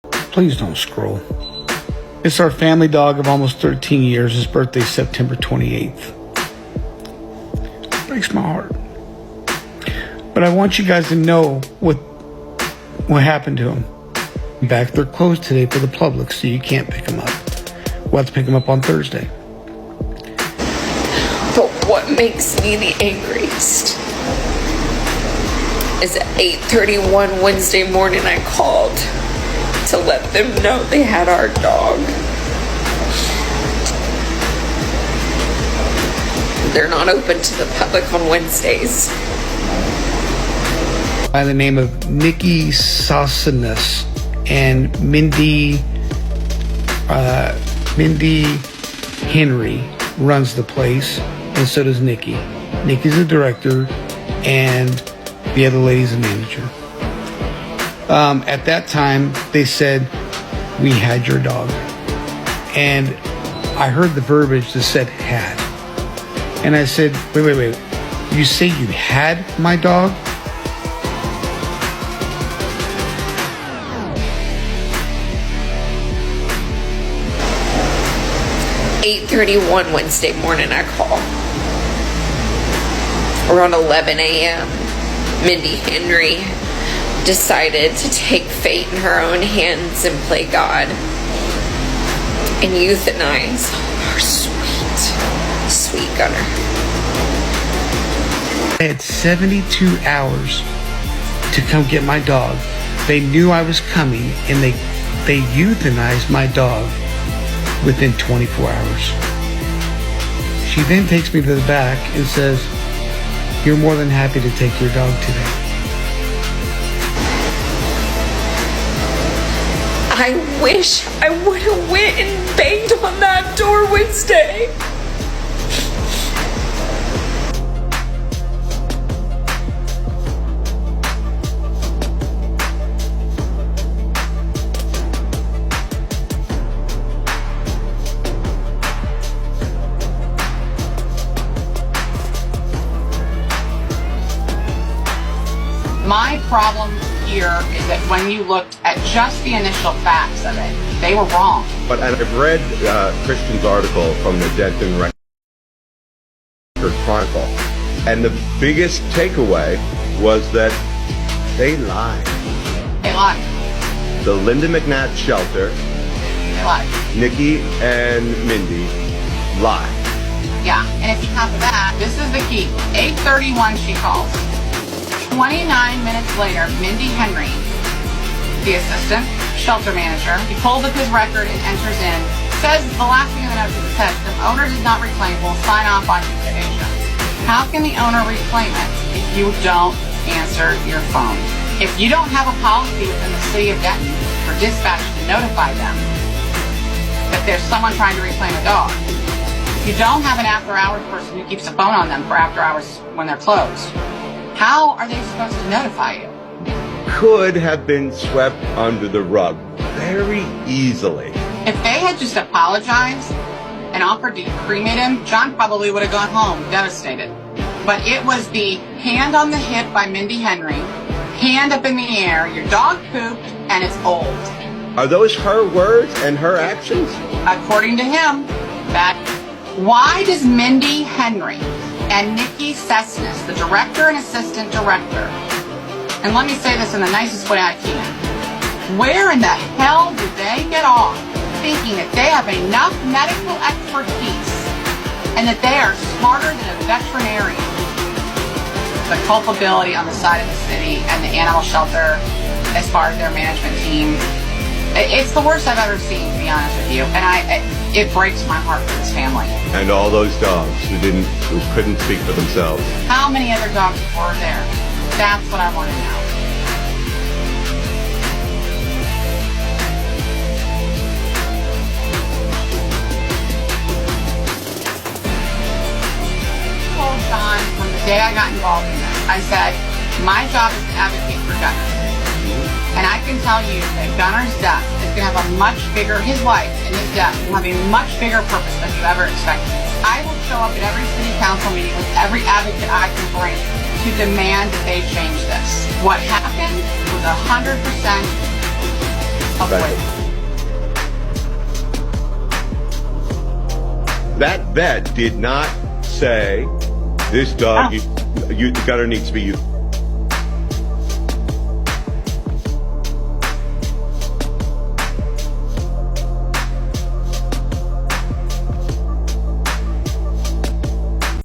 Please don't scroll. It's our family dog of almost 13 years. His birthday's September 28th. Breaks my heart. But I want you guys to know what happened to him. In fact, they're closed today for the public, so you can't pick him up. We'll have to pick him up on Thursday. But what makes me the angriest is at 8:31 Wednesday morning I called to let them know they had our dog. They're not open to the public on Wednesdays. By the name of Nikki Saucinus and Mindy Henry runs the place, and so does Nikki. Nikki's the director, and the other lady's the manager. At that time, they said, "We had your dog." And I heard the verbiage that said "had." And I said, wait. You say you had my dog? "8:31 Wednesday morning I call. Around 11 a.m., Mindy Henry decided to take fate in her own hands and play God and euthanize our sweet Gunner. I had 72 hours to come get my dog. They knew I was coming, and they euthanized my dog within 24 hours. She then takes me to the back and says, "You're more than happy to take your dog today." I wish I would have went and banged on that door Wednesday. My problem here is that when you looked at just the initial facts of it, they were wrong. But I've read Christian's article from the Denton Record Chronicle, and the biggest takeaway was that they lied. They lied. The Linda McNatt shelter, They lied. Nikki and Mindy lied. Yeah, and if you come to that, this is the key. 8:31 she calls. 29 minutes later, Mindy Henry, the assistant shelter manager, he pulls up his record and enters in, says the last thing in the notes is the text, if the owner does not reclaim, will sign off on euthanasia. How can the owner reclaim it if you don't answer your phone? If you don't have a policy within the city of Denton for dispatch to notify them that there's someone trying to reclaim a dog, if you don't have an after-hours person who keeps the phone on them for after hours when they're closed, how are they supposed to notify you? Could have been swept under the rug very easily. If they had just apologized and offered to cremate him, John probably would have gone home devastated. But it was the hand on the hip by Mindy Henry, hand up in the air, your dog pooped and it's old. Are those her words and her actions? According to him, that. Why does Mindy Henry and Nikki Saucinus, the director and assistant director, and let me say this in the nicest way I can, where in the hell do they get off thinking that they have enough medical expertise and that they are smarter than a veterinarian? The culpability on the side of the city and the animal shelter as far as their management team, it's the worst I've ever seen, to be honest with you, and it breaks my heart for this family. And all those dogs who couldn't speak for themselves. How many other dogs were there? That's what I want to know. I told John from the day I got involved in this, I said, my job is to advocate for Gunner. And I can tell you that Gunner's death is going to have a much bigger, his life and his death will have a much bigger purpose than you ever expected. I will show up at every city council meeting with every advocate I can bring to demand that they change this. What happened was 100% Hopefully. That vet did not say, this dog, the gutter needs to be